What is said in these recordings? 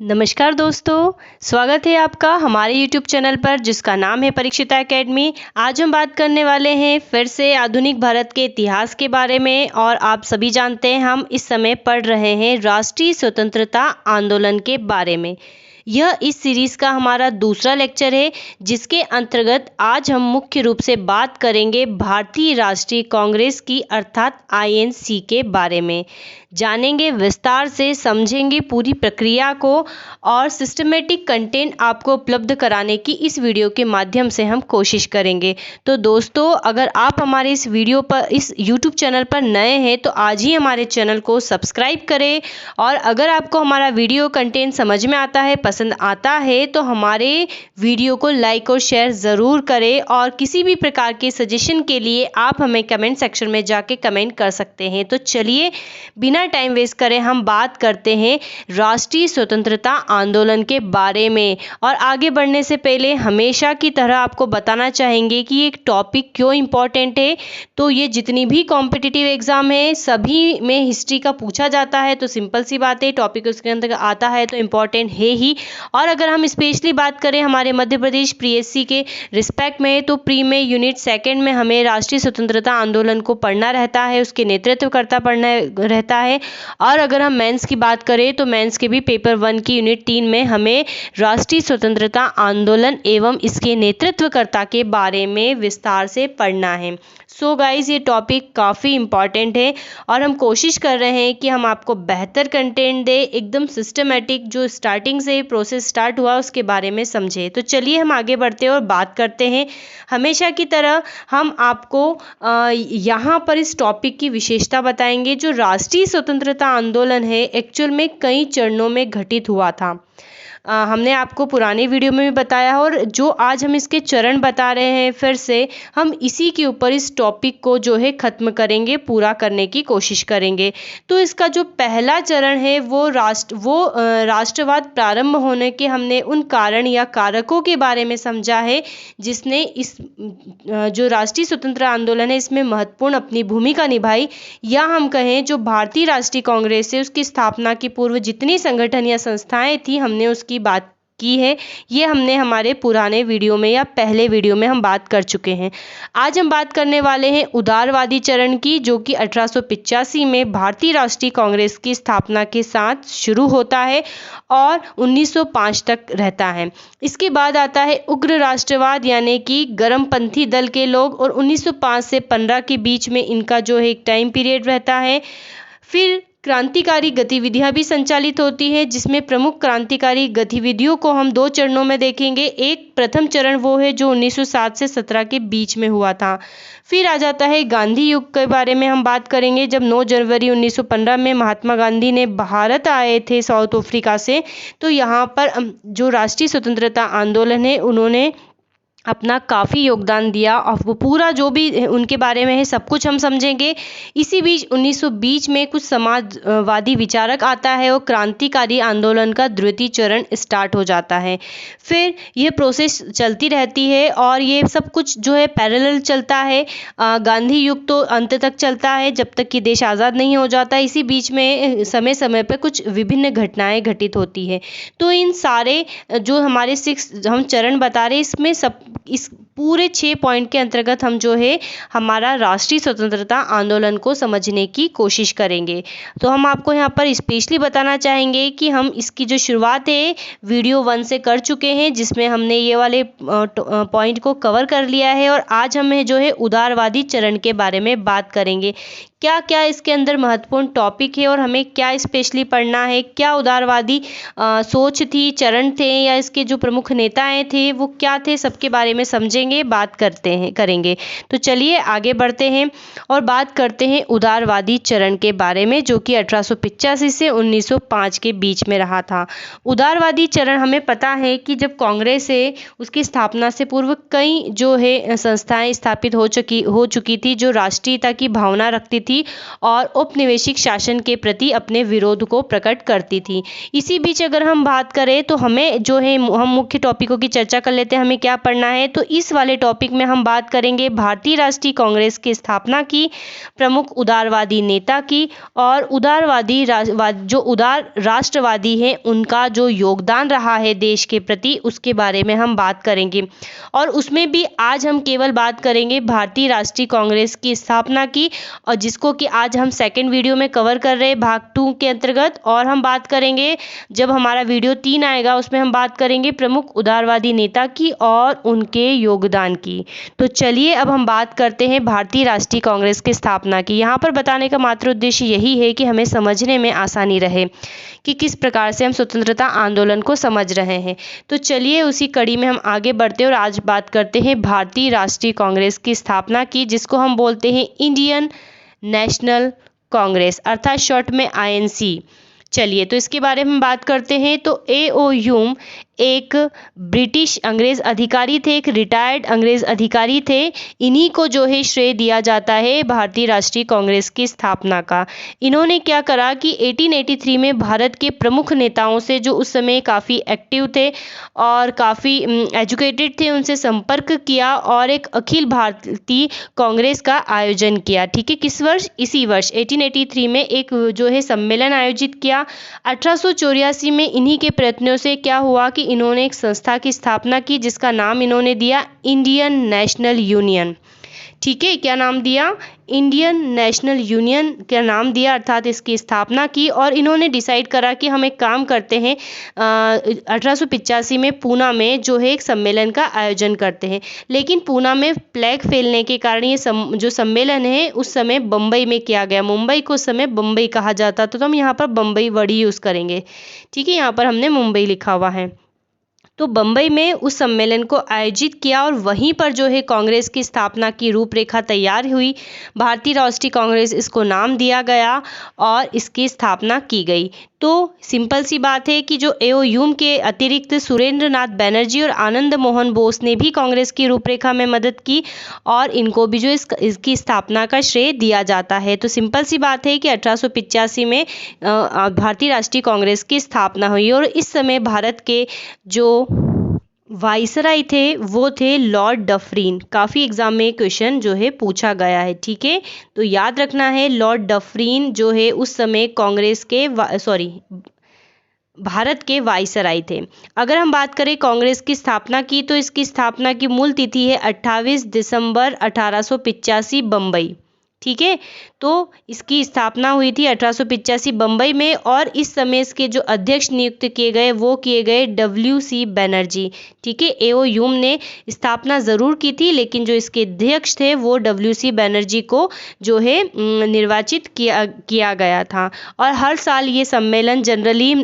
नमस्कार दोस्तों, स्वागत है आपका हमारे YouTube चैनल पर जिसका नाम है परीक्षिता एकेडमी। आज हम बात करने वाले हैं फिर से आधुनिक भारत के इतिहास के बारे में। और आप सभी जानते हैं हम इस समय पढ़ रहे हैं राष्ट्रीय स्वतंत्रता आंदोलन के बारे में। यह इस सीरीज़ का हमारा दूसरा लेक्चर है जिसके अंतर्गत आज हम मुख्य रूप से बात करेंगे भारतीय राष्ट्रीय कांग्रेस की अर्थात INC के बारे में। जानेंगे विस्तार से, समझेंगे पूरी प्रक्रिया को और सिस्टमेटिक कंटेंट आपको उपलब्ध कराने की इस वीडियो के माध्यम से हम कोशिश करेंगे। तो दोस्तों, अगर आप हमारे इस YouTube चैनल पर नए हैं तो आज ही हमारे चैनल को सब्सक्राइब करें। और अगर आपको हमारा वीडियो कंटेंट समझ में आता है, पसंद आता है तो हमारे वीडियो को लाइक और शेयर ज़रूर करें। और किसी भी प्रकार के सजेशन के लिए आप हमें कमेंट सेक्शन में जाके कमेंट कर सकते हैं। तो चलिए बिना टाइम वेस्ट करें हम बात करते हैं राष्ट्रीय स्वतंत्रता आंदोलन के बारे में। और आगे बढ़ने से पहले हमेशा की तरह आपको बताना चाहेंगे कि एक टॉपिक क्यों इम्पोर्टेंट है। तो ये जितनी भी कॉम्पिटिटिव एग्जाम है सभी में हिस्ट्री का पूछा जाता है, तो सिंपल सी बात है, टॉपिक उसके अंदर आता है तो इम्पोर्टेंट है ही। और अगर हम स्पेशली बात करें हमारे मध्य प्रदेश PSC के रिस्पेक्ट में, तो प्री में यूनिट 2 में हमें राष्ट्रीय स्वतंत्रता आंदोलन को पढ़ना रहता है, उसके नेतृत्वकर्ता पढ़ना रहता है। और अगर हम मेंस की बात करें तो मेंस के भी पेपर 1 की यूनिट 3 में हमें राष्ट्रीय स्वतंत्रता आंदोलन एवं इसके नेतृत्वकर्ता के बारे में विस्तार से पढ़ना है। सो गाइज, ये टॉपिक काफ़ी इम्पॉर्टेंट है और हम कोशिश कर रहे हैं कि हम आपको बेहतर कंटेंट दें, एकदम सिस्टमेटिक, जो स्टार्टिंग से ही प्रोसेस स्टार्ट हुआ उसके बारे में समझे। तो चलिए हम आगे बढ़ते हैं और बात करते हैं। हमेशा की तरह हम आपको यहाँ पर इस टॉपिक की विशेषता बताएंगे। जो राष्ट्रीय स्वतंत्रता आंदोलन है एक्चुअल में कई चरणों में घटित हुआ था। हमने आपको पुराने वीडियो में भी बताया और जो आज हम इसके चरण बता रहे हैं फिर से हम इसी के ऊपर इस टॉपिक को जो है ख़त्म करेंगे, पूरा करने की कोशिश करेंगे। तो इसका जो पहला चरण है वो राष्ट्रवाद प्रारंभ होने के हमने उन कारण या कारकों के बारे में समझा है जिसने इस जो राष्ट्रीय स्वतंत्रता आंदोलन है इसमें महत्वपूर्ण अपनी भूमिका निभाई। या हम कहें जो भारतीय राष्ट्रीय कांग्रेस है उसकी स्थापना की पूर्व जितनी संगठन या संस्थाएं थी हमने उसकी बात की है। ये हमने हमारे पुराने वीडियो में या पहले वीडियो में हम बात कर चुके हैं। आज हम बात करने वाले हैं उदारवादी चरण की, जो कि 1885 में भारतीय राष्ट्रीय कांग्रेस की स्थापना के साथ शुरू होता है और 1905 तक रहता है। इसके बाद आता है उग्र राष्ट्रवाद यानी कि गर्मपंथी दल के लोग, और 1905 से 15 के बीच में इनका जो है एक टाइम पीरियड रहता है। फिर क्रांतिकारी गतिविधियां भी संचालित होती हैं जिसमें प्रमुख क्रांतिकारी गतिविधियों को हम 2 चरणों में देखेंगे। एक प्रथम चरण वो है जो 1907 से 17 के बीच में हुआ था। फिर आ जाता है गांधी युग के बारे में हम बात करेंगे, जब 9 जनवरी 1915 में महात्मा गांधी ने भारत आए थे साउथ अफ्रीका से। तो यहाँ पर जो राष्ट्रीय स्वतंत्रता आंदोलन है उन्होंने अपना काफ़ी योगदान दिया और वो पूरा जो भी उनके बारे में है सब कुछ हम समझेंगे। इसी बीच 1920 में कुछ समाजवादी विचारक आता है और क्रांतिकारी आंदोलन का द्वितीय चरण स्टार्ट हो जाता है। फिर ये प्रोसेस चलती रहती है और ये सब कुछ जो है पैरेलल चलता है। गांधी युग तो अंत तक चलता है जब तक कि देश आज़ाद नहीं हो जाता। इसी बीच में समय समय पर कुछ विभिन्न घटनाएँ घटित होती है। तो इन सारे जो हमारे 6 हम चरण बता रहे इसमें सब इस पूरे 6 पॉइंट के अंतर्गत हम जो है हमारा राष्ट्रीय स्वतंत्रता आंदोलन को समझने की कोशिश करेंगे। तो हम आपको यहाँ पर स्पेशली बताना चाहेंगे कि हम इसकी जो शुरुआत है वीडियो 1 से कर चुके हैं जिसमें हमने ये वाले पॉइंट को कवर कर लिया है। और आज हमें जो है उदारवादी चरण के बारे में बात करेंगे, क्या क्या इसके अंदर महत्वपूर्ण टॉपिक है और हमें क्या स्पेशली पढ़ना है, क्या उदारवादी सोच थी, चरण थे या इसके जो प्रमुख नेताएं थे वो क्या थे, सबके बारे में समझेंगे, बात करेंगे। तो चलिए आगे बढ़ते हैं और बात करते हैं उदारवादी चरण के बारे में, जो कि 1885 से 1905 के बीच में रहा था। उदारवादी चरण हमें पता है कि जब कांग्रेस है उसकी स्थापना से पूर्व कई जो है संस्थाएं स्थापित हो चुकी थी जो राष्ट्रीयता की भावना रखती थी थी और औपनिवेशिक शासन के प्रति अपने विरोध को प्रकट करती थी। इसी बीच अगर हम बात करें तो हमें जो है हम मुख्य टॉपिकों की चर्चा कर लेते हैं, हमें क्या पढ़ना है। तो इस वाले टॉपिक में हम बात करेंगे भारतीय राष्ट्रीय कांग्रेस की स्थापना की, प्रमुख उदारवादी नेता की और उदारवादी जो उदार राष्ट्रवादी हैं उनका जो योगदान रहा है देश के प्रति, उसके बारे में हम बात करेंगे। और उसमें भी आज हम केवल बात करेंगे भारतीय राष्ट्रीय कांग्रेस की स्थापना की, और जिसको कि आज हम सेकंड वीडियो में कवर कर रहे हैं भाग 2 के अंतर्गत। और हम बात करेंगे जब हमारा वीडियो 3 आएगा उसमें हम बात करेंगे प्रमुख उदारवादी नेता की और उनके योगदान की। तो चलिए अब हम बात करते हैं भारतीय राष्ट्रीय कांग्रेस की स्थापना की। यहाँ पर बताने का मात्र उद्देश्य यही है कि हमें समझने में आसानी रहे कि किस प्रकार से हम स्वतंत्रता आंदोलन को समझ रहे हैं। तो चलिए उसी कड़ी में हम आगे बढ़ते हैं और आज बात करते हैं भारतीय राष्ट्रीय कांग्रेस की स्थापना की, जिसको हम बोलते हैं इंडियन नेशनल कांग्रेस, अर्थात शॉर्ट में INC। चलिए तो इसके बारे में बात करते हैं। तो A.O. ह्यूम एक ब्रिटिश अंग्रेज़ अधिकारी थे, एक रिटायर्ड अंग्रेज़ अधिकारी थे। इन्हीं को जो है श्रेय दिया जाता है भारतीय राष्ट्रीय कांग्रेस की स्थापना का। इन्होंने क्या करा कि 1883 में भारत के प्रमुख नेताओं से, जो उस समय काफ़ी एक्टिव थे और काफ़ी एजुकेटेड थे, उनसे संपर्क किया और एक अखिल भारतीय कांग्रेस का आयोजन किया। ठीक है, किस वर्ष? इसी वर्ष 1883 में एक जो है सम्मेलन आयोजित किया। 1884 में इन्हीं के प्रयत्नों से क्या हुआ कि इन्होंने एक संस्था की स्थापना की जिसका नाम इन्होंने दिया इंडियन नेशनल यूनियन। ठीक है, क्या नाम दिया? इंडियन नेशनल यूनियन का नाम दिया, अर्थात इसकी स्थापना की। और इन्होंने डिसाइड करा कि हम एक काम करते हैं, 1885 में पूना में जो है एक सम्मेलन का आयोजन करते हैं। लेकिन पूना में प्लेग फैलने के कारण ये जो सम्मेलन है उस समय बम्बई में किया गया। मुंबई को उस समय बम्बई कहा जाता था, तो हम यहाँ पर बम्बई वर्ड ही यूज़ करेंगे। ठीक है, यहाँ पर हमने मुंबई लिखा हुआ है। तो बम्बई में उस सम्मेलन को आयोजित किया और वहीं पर जो है कांग्रेस की स्थापना की रूपरेखा तैयार हुई। भारतीय राष्ट्रीय कांग्रेस इसको नाम दिया गया और इसकी स्थापना की गई। तो सिंपल सी बात है कि जो A.O. ह्यूम के अतिरिक्त सुरेंद्र नाथ बैनर्जी और आनंद मोहन बोस ने भी कांग्रेस की रूपरेखा में मदद की और इनको भी जो इसकी स्थापना का श्रेय दिया जाता है। तो सिंपल सी बात है कि 1885 में भारतीय राष्ट्रीय कांग्रेस की स्थापना हुई और इस समय भारत के जो वाइसराय थे वो थे लॉर्ड डफरिन। काफ़ी एग्जाम में क्वेश्चन जो है पूछा गया है। ठीक है, तो याद रखना है लॉर्ड डफरिन जो है उस समय कांग्रेस के भारत के वाइसराय थे। अगर हम बात करें कांग्रेस की स्थापना की, तो इसकी स्थापना की मूल तिथि है 28 दिसंबर 1885 बम्बई। ठीक है, तो इसकी स्थापना हुई थी 1885 बम्बई में और इस समय इसके जो अध्यक्ष नियुक्त किए गए वो किए गए W.C. बैनर्जी। ठीक है, A.O. ह्यूम ने स्थापना ज़रूर की थी लेकिन जो इसके अध्यक्ष थे वो W.C. बैनर्जी को जो है निर्वाचित किया गया था। और हर साल ये सम्मेलन जनरली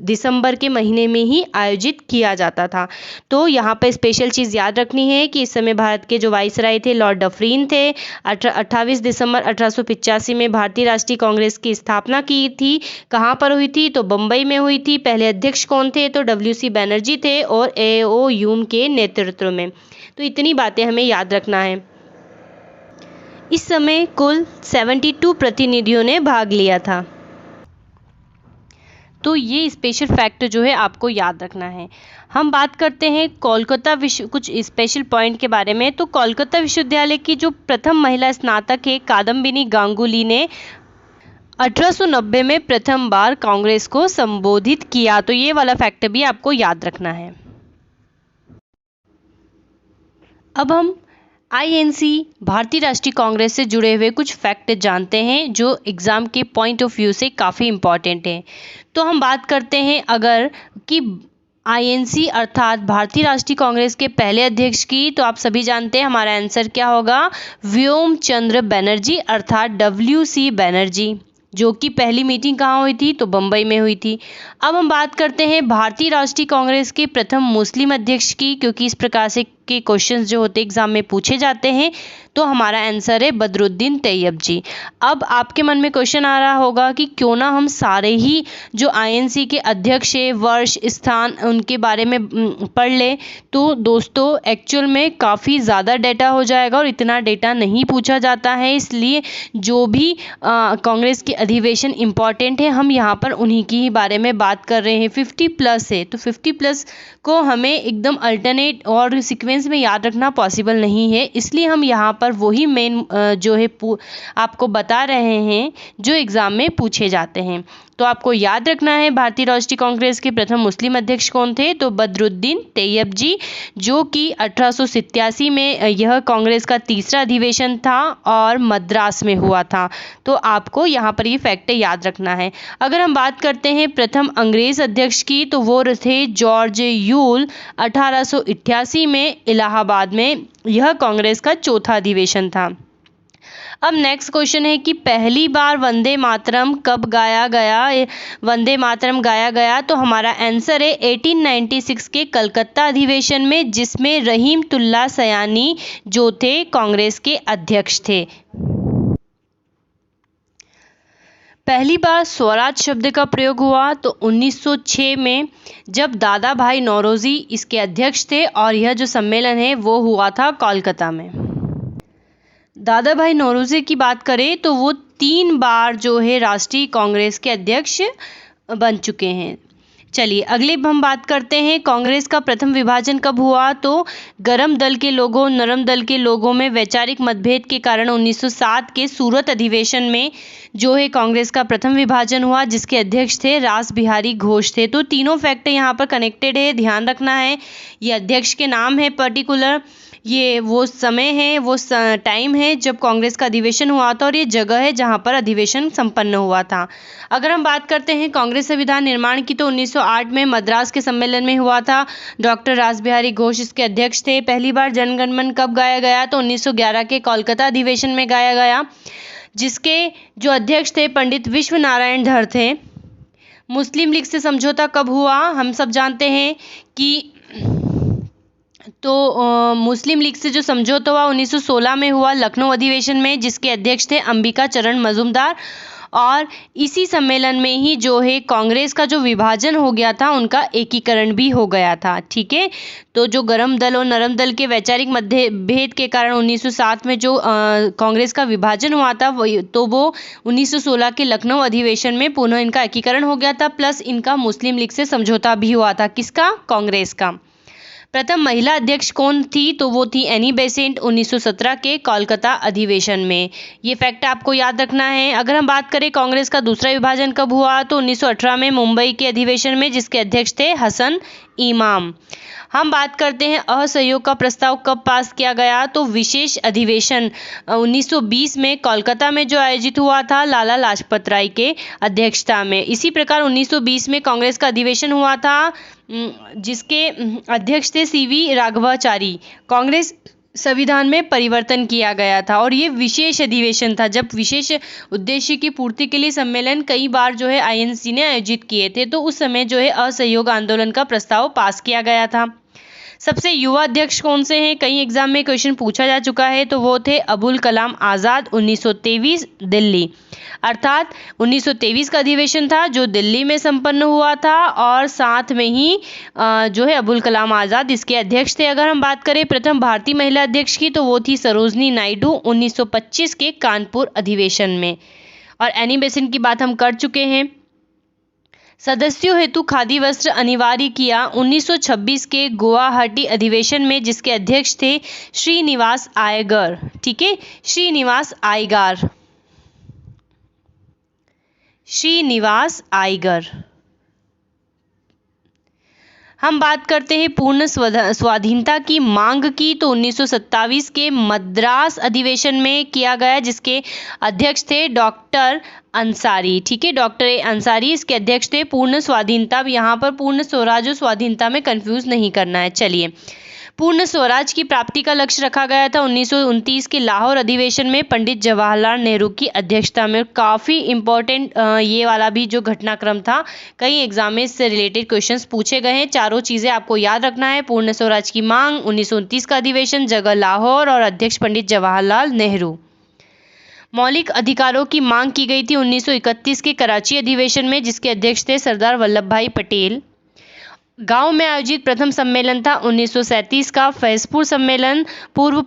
दिसंबर के महीने में ही आयोजित किया जाता था। तो यहाँ पर स्पेशल चीज़ याद रखनी है कि इस समय भारत के जो वाइसराय थे लॉर्ड डफरिन थे। 28 दिसंबर 1885 में भारतीय राष्ट्रीय कांग्रेस की स्थापना की थी। कहाँ पर हुई थी? तो बम्बई में हुई थी। पहले अध्यक्ष कौन थे? तो W.C. बैनर्जी थे और A.O. ह्यूम के नेतृत्व में। तो इतनी बातें हमें याद रखना है। इस समय कुल 72 प्रतिनिधियों ने भाग लिया था। तो ये स्पेशल फैक्ट जो है आपको याद रखना है। हम बात करते हैं कोलकाता कुछ स्पेशल पॉइंट के बारे में। तो कोलकाता विश्वविद्यालय की जो प्रथम महिला स्नातक है कादम्बिनी गांगुली ने 1890 में प्रथम बार कांग्रेस को संबोधित किया। तो ये वाला फैक्ट भी आपको याद रखना है। अब हम INC भारतीय राष्ट्रीय कांग्रेस से जुड़े हुए कुछ फैक्ट जानते हैं जो एग्ज़ाम के पॉइंट ऑफ व्यू से काफ़ी इम्पॉर्टेंट हैं। तो हम बात करते हैं अगर कि INC अर्थात भारतीय राष्ट्रीय कांग्रेस के पहले अध्यक्ष की, तो आप सभी जानते हैं हमारा आंसर क्या होगा? व्योम चंद्र बनर्जी अर्थात W.C. बैनर्जी, जो कि पहली मीटिंग कहाँ हुई थी? तो बम्बई में हुई थी। अब हम बात करते हैं भारतीय राष्ट्रीय कांग्रेस के प्रथम मुस्लिम अध्यक्ष की, क्योंकि इस प्रकार से के क्वेश्चंस जो होते एग्जाम में पूछे जाते हैं, तो हमारा आंसर है बदरुद्दीन तैयब जी। अब आपके मन में क्वेश्चन आ रहा होगा कि क्यों ना हम सारे ही जो आईएनसी के अध्यक्ष है, वर्ष, स्थान, उनके बारे में पढ़ लें। तो दोस्तों एक्चुअल में काफ़ी ज़्यादा डेटा हो जाएगा और इतना डेटा नहीं पूछा जाता है, इसलिए जो भी कांग्रेस के अधिवेशन इम्पॉर्टेंट है हम यहाँ पर उन्हीं की ही बारे में बात कर रहे हैं। 50+ है तो 50+ को हमें एकदम अल्टरनेट और सीक्वेंस में याद रखना पॉसिबल नहीं है, इसलिए हम यहाँ पर वही मेन जो है आपको बता रहे हैं जो एग्ज़ाम में पूछे जाते हैं। तो आपको याद रखना है भारतीय राष्ट्रीय कांग्रेस के प्रथम मुस्लिम अध्यक्ष कौन थे, तो बदरुद्दीन तैयब जी, जो कि 1887 में यह कांग्रेस का तीसरा अधिवेशन था और मद्रास में हुआ था। तो आपको यहाँ पर ये फैक्ट याद रखना है। अगर हम बात करते हैं प्रथम अंग्रेज अध्यक्ष की, तो वो थे जॉर्ज यूल। 1888 में इलाहाबाद में यह कांग्रेस का चौथा अधिवेशन था। अब नेक्स्ट क्वेश्चन है कि पहली बार वंदे मातरम कब गाया गया, वंदे मातरम गाया गया, तो हमारा आंसर है 1896 के कलकत्ता अधिवेशन में, जिसमें रहीमतुल्लाह सयानी जो थे कांग्रेस के अध्यक्ष थे। पहली बार स्वराज शब्द का प्रयोग हुआ तो 1906 में, जब दादा भाई नौरोजी इसके अध्यक्ष थे और यह जो सम्मेलन है वो हुआ था कोलकाता में। दादा भाई नौरोजी की बात करें तो वो 3 बार जो है राष्ट्रीय कांग्रेस के अध्यक्ष बन चुके हैं। चलिए अगले हम बात करते हैं कांग्रेस का प्रथम विभाजन कब हुआ, तो गरम दल के लोगों, नरम दल के लोगों में वैचारिक मतभेद के कारण 1907 के सूरत अधिवेशन में जो है कांग्रेस का प्रथम विभाजन हुआ, जिसके अध्यक्ष थे रास बिहारी घोष थे। तो तीनों फैक्ट यहाँ पर कनेक्टेड है, ध्यान रखना है। ये अध्यक्ष के नाम है पर्टिकुलर, ये वो समय है, वो टाइम है जब कांग्रेस का अधिवेशन हुआ था और ये जगह है जहाँ पर अधिवेशन संपन्न हुआ था। अगर हम बात करते हैं कांग्रेस संविधान निर्माण की, तो 1908 में मद्रास के सम्मेलन में हुआ था। डॉक्टर रास बिहारी घोष इसके अध्यक्ष थे। पहली बार जनगण मन कब गाया गया, तो 1911 के कोलकाता अधिवेशन में गाया गया, जिसके जो अध्यक्ष थे पंडित विश्व नारायण धर थे। मुस्लिम लीग से समझौता कब हुआ, हम सब जानते हैं कि तो मुस्लिम लीग से जो समझौता हुआ 1916 में हुआ लखनऊ अधिवेशन में, जिसके अध्यक्ष थे अंबिका चरण मजूमदार। और इसी सम्मेलन में ही जो है कांग्रेस का जो विभाजन हो गया था उनका एकीकरण भी हो गया था। ठीक है, तो जो गरम दल और नरम दल के वैचारिक मतभेद के कारण 1907 में जो कांग्रेस का विभाजन हुआ था वो 1916 के लखनऊ अधिवेशन में पुनः इनका एकीकरण हो गया था, प्लस इनका मुस्लिम लीग से समझौता भी हुआ था। किसका, कांग्रेस का। प्रथम महिला अध्यक्ष कौन थी, तो वो थी एनी बेसेंट 1917 के कोलकाता अधिवेशन में। ये फैक्ट आपको याद रखना है। अगर हम बात करें कांग्रेस का दूसरा विभाजन कब हुआ, तो 1918 में मुंबई के अधिवेशन में, जिसके अध्यक्ष थे हसन इमाम। हम बात करते हैं असहयोग का प्रस्ताव कब पास किया गया, तो विशेष अधिवेशन 1920 में कोलकाता में जो आयोजित हुआ था लाला लाजपत राय के अध्यक्षता में। इसी प्रकार 1920 में कांग्रेस का अधिवेशन हुआ था, जिसके अध्यक्ष थे सीवी राघवाचारी। कांग्रेस संविधान में परिवर्तन किया गया था और ये विशेष अधिवेशन था, जब विशेष उद्देश्य की पूर्ति के लिए सम्मेलन कई बार जो है आईएनसी ने आयोजित किए थे, तो उस समय जो है असहयोग आंदोलन का प्रस्ताव पास किया गया था। सबसे युवा अध्यक्ष कौन से हैं, कई एग्जाम में क्वेश्चन पूछा जा चुका है, तो वो थे अबुल कलाम आज़ाद। 1923 दिल्ली, अर्थात 1923 का अधिवेशन था जो दिल्ली में संपन्न हुआ था और साथ में ही जो है अबुल कलाम आज़ाद इसके अध्यक्ष थे। अगर हम बात करें प्रथम भारतीय महिला अध्यक्ष की, तो वो थी सरोजनी नायडू 1925 के कानपुर अधिवेशन में। और एनी बेसेंट की बात हम कर चुके हैं। सदस्यों हेतु खादी वस्त्र अनिवार्य किया 1926 के गुवाहाटी अधिवेशन में, जिसके अध्यक्ष थे श्रीनिवास आयगर। ठीक है, श्रीनिवास आयगर। हम बात करते हैं पूर्ण स्वाधीनता की मांग की, तो 1927 के मद्रास अधिवेशन में किया गया, जिसके अध्यक्ष थे डॉक्टर अंसारी। ठीक है, डॉक्टर अंसारी इसके अध्यक्ष थे। पूर्ण स्वाधीनता, यहाँ पर पूर्ण स्वराज और स्वाधीनता में कंफ्यूज नहीं करना है। चलिए, पूर्ण स्वराज की प्राप्ति का लक्ष्य रखा गया था 1929 के लाहौर अधिवेशन में पंडित जवाहरलाल नेहरू की अध्यक्षता में। काफ़ी इम्पोर्टेंट ये वाला भी जो घटनाक्रम था, कई एग्जाम में इससे रिलेटेड क्वेश्चंस पूछे गए हैं। चारों चीज़ें आपको याद रखना है, पूर्ण स्वराज की मांग, 1929 का अधिवेशन, जगह लाहौर और अध्यक्ष पंडित जवाहरलाल नेहरू। मौलिक अधिकारों की मांग की गई थी 1931 के कराची अधिवेशन में, जिसके अध्यक्ष थे सरदार वल्लभ भाई पटेल। गांव में आयोजित प्रथम सम्मेलन था 1937 का फैजपुर सम्मेलन। पूर्व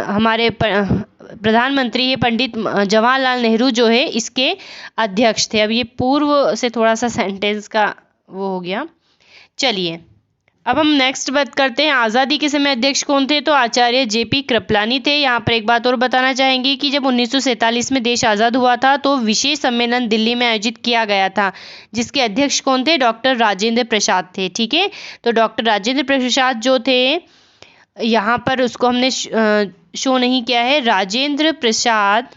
हमारे प्रधानमंत्री है पंडित जवाहरलाल नेहरू जो है इसके अध्यक्ष थे। अब ये पूर्व से थोड़ा सा सेंटेंस का वो हो गया। चलिए अब हम नेक्स्ट बात करते हैं, आज़ादी के समय अध्यक्ष कौन थे? तो आचार्य जेपी कृपलानी थे। यहाँ पर एक बात और बताना चाहेंगे कि जब 1947 में देश आज़ाद हुआ था तो विशेष सम्मेलन दिल्ली में आयोजित किया गया था, जिसके अध्यक्ष कौन थे? डॉक्टर राजेंद्र प्रसाद थे। ठीक है, तो डॉक्टर राजेंद्र प्रसाद जो थे, यहाँ पर उसको हमने शो नहीं किया है। राजेंद्र प्रसाद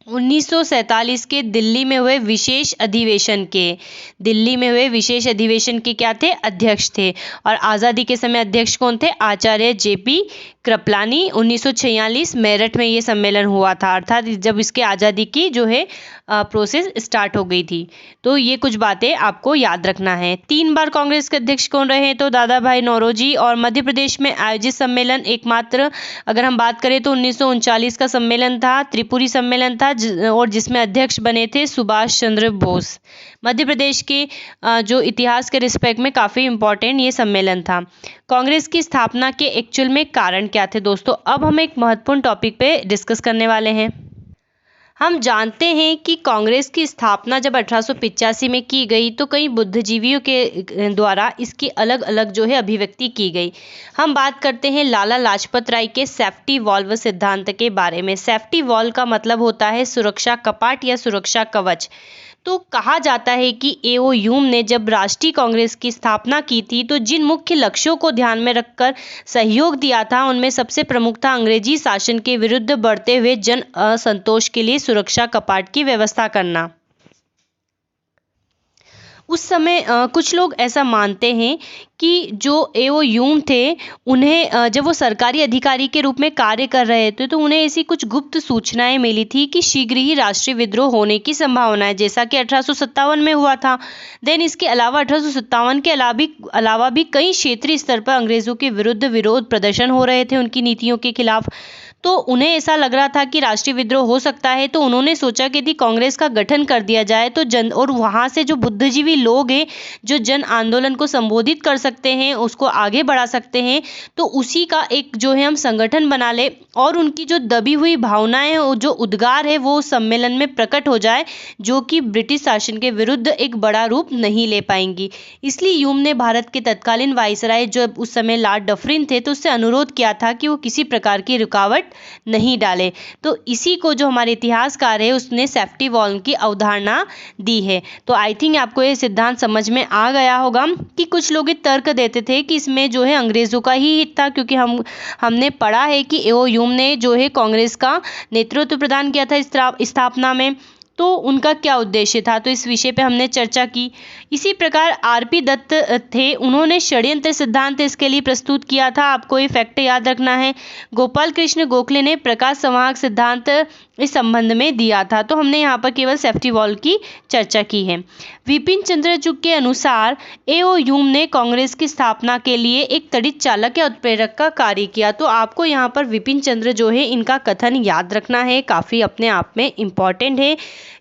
1947 के दिल्ली में हुए विशेष अधिवेशन के क्या थे? अध्यक्ष थे। और आज़ादी के समय अध्यक्ष कौन थे? आचार्य जेपी कृपलानी। 1946 मेरठ में ये सम्मेलन हुआ था, अर्थात जब इसके आज़ादी की जो है प्रोसेस स्टार्ट हो गई थी। तो ये कुछ बातें आपको याद रखना है। 3 बार कांग्रेस के अध्यक्ष कौन रहे हैं? तो दादा भाई नौरोजी। और मध्य प्रदेश में आयोजित सम्मेलन एकमात्र अगर हम बात करें तो 1939 का सम्मेलन था, त्रिपुरी सम्मेलन था, और जिसमें अध्यक्ष बने थे सुभाष चंद्र बोस। मध्य प्रदेश के जो इतिहास के रिस्पेक्ट में काफ़ी इम्पोर्टेंट ये सम्मेलन था। कांग्रेस की स्थापना के एक्चुअल में कारण क्या थे दोस्तों? अब हम एक महत्वपूर्ण टॉपिक पे डिस्कस करने वाले हैं। हम जानते हैं कि कांग्रेस की स्थापना जब 1885 में की गई तो कई बुद्धिजीवियों के द्वारा इसकी अलग अलग जो है अभिव्यक्ति की गई। हम बात करते हैं लाला लाजपत राय के सेफ्टी वॉल्व सिद्धांत के बारे में। सेफ्टी वॉल्व का मतलब होता है सुरक्षा कपाट या सुरक्षा कवच। तो कहा जाता है कि ए.ओ. ह्यूम ने जब राष्ट्रीय कांग्रेस की स्थापना की थी तो जिन मुख्य लक्ष्यों को ध्यान में रखकर सहयोग दिया था उनमें सबसे प्रमुख था अंग्रेजी शासन के विरुद्ध बढ़ते हुए जन असंतोष के लिए सुरक्षा कपाट की व्यवस्था करना। उस समय कुछ लोग ऐसा मानते हैं कि जो ए.ओ. ह्यूम थे उन्हें जब वो सरकारी अधिकारी के रूप में कार्य कर रहे थे तो उन्हें ऐसी कुछ गुप्त सूचनाएं मिली थी कि शीघ्र ही राष्ट्रीय विद्रोह होने की संभावना है, जैसा कि 1857 में हुआ था। देन इसके अलावा 1857 के अलावा भी कई क्षेत्रीय स्तर पर अंग्रेजों के विरुद्ध विरोध प्रदर्शन हो रहे थे उनकी नीतियों के खिलाफ। तो उन्हें ऐसा लग रहा था कि राष्ट्रीय विद्रोह हो सकता है, तो उन्होंने सोचा कि यदि कांग्रेस का गठन कर दिया जाए तो और वहाँ से जो बुद्धिजीवी लोग हैं जो जन आंदोलन को संबोधित कर सकते हैं, उसको आगे बढ़ा सकते हैं, तो उसी का एक जो है हम संगठन बना ले और उनकी जो दबी हुई भावनाएं हैं, जो उद्गार है वो सम्मेलन में प्रकट हो जाए, जो कि ब्रिटिश शासन के विरुद्ध एक बड़ा रूप नहीं ले पाएंगी। इसलिए ह्यूम ने भारत के तत्कालीन वाइसराय जो उस समय लॉर्ड डफरिन थे तो उससे अनुरोध किया था कि वो किसी प्रकार की रुकावट नहीं डाले। तो इसी को जो हमारे इतिहासकार है उसने सेफ्टी वॉल्व की अवधारणा दी है। तो आई थिंक आपको ये सिद्धांत समझ में आ गया होगा कि कुछ लोग ये तर्क देते थे कि इसमें जो है अंग्रेजों का ही हित था, क्योंकि हमने पढ़ा है कि ए.ओ. ह्यूम ने जो है कांग्रेस का नेतृत्व प्रदान किया था स्थापना में, तो उनका क्या उद्देश्य था, तो इस विषय पे हमने चर्चा की। इसी प्रकार आर.पी. दत्त थे, उन्होंने षड्यंत्र सिद्धांत इसके लिए प्रस्तुत किया था। आपको ये फैक्ट याद रखना है। गोपाल कृष्ण गोखले ने प्रकाश संवाहक सिद्धांत इस संबंध में दिया था। तो हमने यहाँ पर केवल सेफ्टी वॉल्व की चर्चा की है। विपिन चंद्र चुग के अनुसार ए.ओ. ह्यूम ने कांग्रेस की स्थापना के लिए एक तड़ित चालक या उत्प्रेरक का कार्य किया। तो आपको यहाँ पर विपिन चंद्र जो है इनका कथन याद रखना है, काफ़ी अपने आप में इम्पॉर्टेंट है।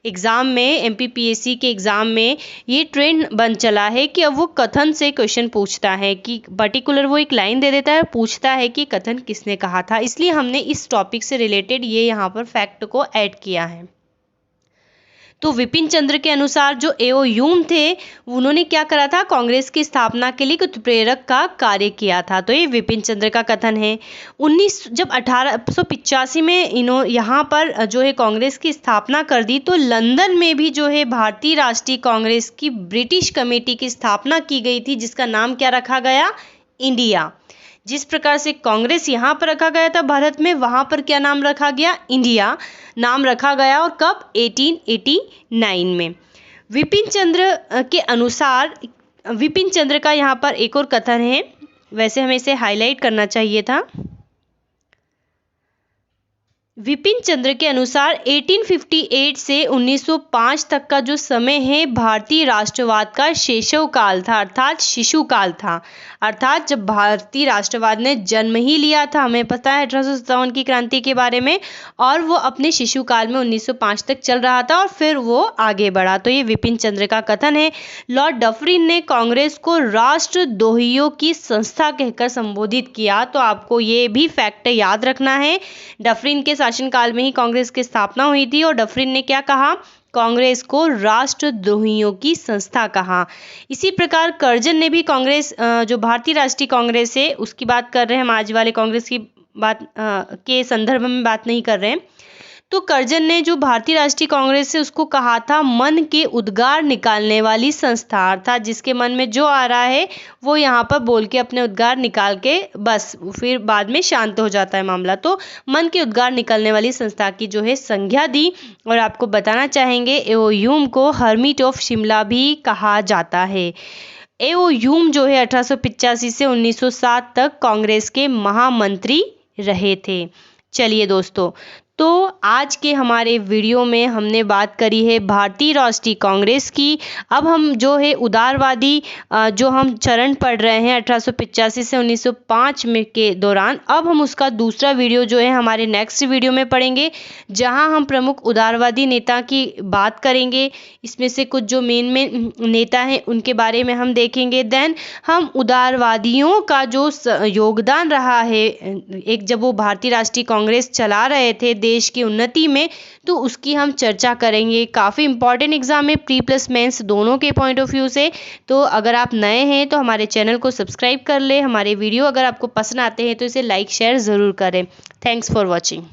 एग्ज़ाम में एमपीपीएससी के एग्ज़ाम में ये ट्रेंड बन चला है कि अब वो कथन से क्वेश्चन पूछता है, कि पर्टिकुलर वो एक लाइन दे देता है, पूछता है कि कथन किसने कहा था। इसलिए हमने इस टॉपिक से रिलेटेड ये यहाँ पर फैक्ट को ऐड किया है। तो विपिन चंद्र के अनुसार जो ए.ओ. ह्यूम थे उन्होंने क्या करा था, कांग्रेस की स्थापना के लिए उत्प्रेरक का कार्य किया था। तो ये विपिन चंद्र का कथन है। जब 1885 में यहाँ पर जो है कांग्रेस की स्थापना कर दी तो लंदन में भी जो है भारतीय राष्ट्रीय कांग्रेस की ब्रिटिश कमेटी की स्थापना की गई थी, जिसका नाम क्या रखा गया, इंडिया। जिस प्रकार से कांग्रेस यहाँ पर रखा गया था भारत में, वहाँ पर क्या नाम रखा गया, इंडिया नाम रखा गया। और कब, 1889 में। विपिन चंद्र के अनुसार, विपिन चंद्र का यहाँ पर एक और कथन है वैसे हमें इसे हाईलाइट करना चाहिए था। विपिन चंद्र के अनुसार 1858 से 1905 तक का जो समय है भारतीय राष्ट्रवाद का शैशव काल था, अर्थात शिशु काल था। अर्थात जब भारतीय राष्ट्रवाद ने जन्म ही लिया था, हमें पता है 1857 की क्रांति के बारे में, और वो अपने शिशु काल में 1905 तक चल रहा था और फिर वो आगे बढ़ा। तो ये विपिन चंद्र का कथन है। लॉर्ड डफरिन ने कांग्रेस को राष्ट्रद्रोहियों की संस्था कहकर संबोधित किया। तो आपको ये भी फैक्ट याद रखना है। डफरिन के शासनकाल में ही कांग्रेस की स्थापना हुई थी और डफरिन ने क्या कहा? कांग्रेस को राष्ट्रद्रोहियों की संस्था कहा। इसी प्रकार कर्जन ने भी कांग्रेस, जो भारतीय राष्ट्रीय कांग्रेस है उसकी बात कर रहे हैं, हम आज वाले कांग्रेस की बात के संदर्भ में बात नहीं कर रहे हैं। तो कर्जन ने जो भारतीय राष्ट्रीय कांग्रेस है उसको कहा था मन के उद्गार निकालने वाली संस्था, अर्थात जिसके मन में जो आ रहा है वो यहाँ पर बोल के अपने उद्गार निकाल के बस फिर बाद में शांत हो जाता है मामला। तो मन के उद्गार निकालने वाली संस्था की जो है संज्ञा दी। और आपको बताना चाहेंगे एओ ह्यूम को हर्मिट ऑफ शिमला भी कहा जाता है। एओ ह्यूम जो है 1885 से 1907 तक कांग्रेस के महामंत्री रहे थे। चलिए दोस्तों, तो आज के हमारे वीडियो में हमने बात करी है भारतीय राष्ट्रीय कांग्रेस की। अब हम जो है उदारवादी जो हम चरण पढ़ रहे हैं 1885 से 1905 में के दौरान, अब हम उसका दूसरा वीडियो जो है हमारे नेक्स्ट वीडियो में पढ़ेंगे, जहां हम प्रमुख उदारवादी नेता की बात करेंगे। इसमें से कुछ जो मेन नेता हैं उनके बारे में हम देखेंगे। देन हम उदारवादियों का जो योगदान रहा है, एक जब वो भारतीय राष्ट्रीय कांग्रेस चला रहे थे देश की उन्नति में, तो उसकी हम चर्चा करेंगे। काफ़ी इंपॉर्टेंट एग्जाम है, प्री प्लस मेंस दोनों के पॉइंट ऑफ व्यू से। तो अगर आप नए हैं तो हमारे चैनल को सब्सक्राइब कर ले। हमारे वीडियो अगर आपको पसंद आते हैं तो इसे लाइक शेयर ज़रूर करें। Thanks for watching.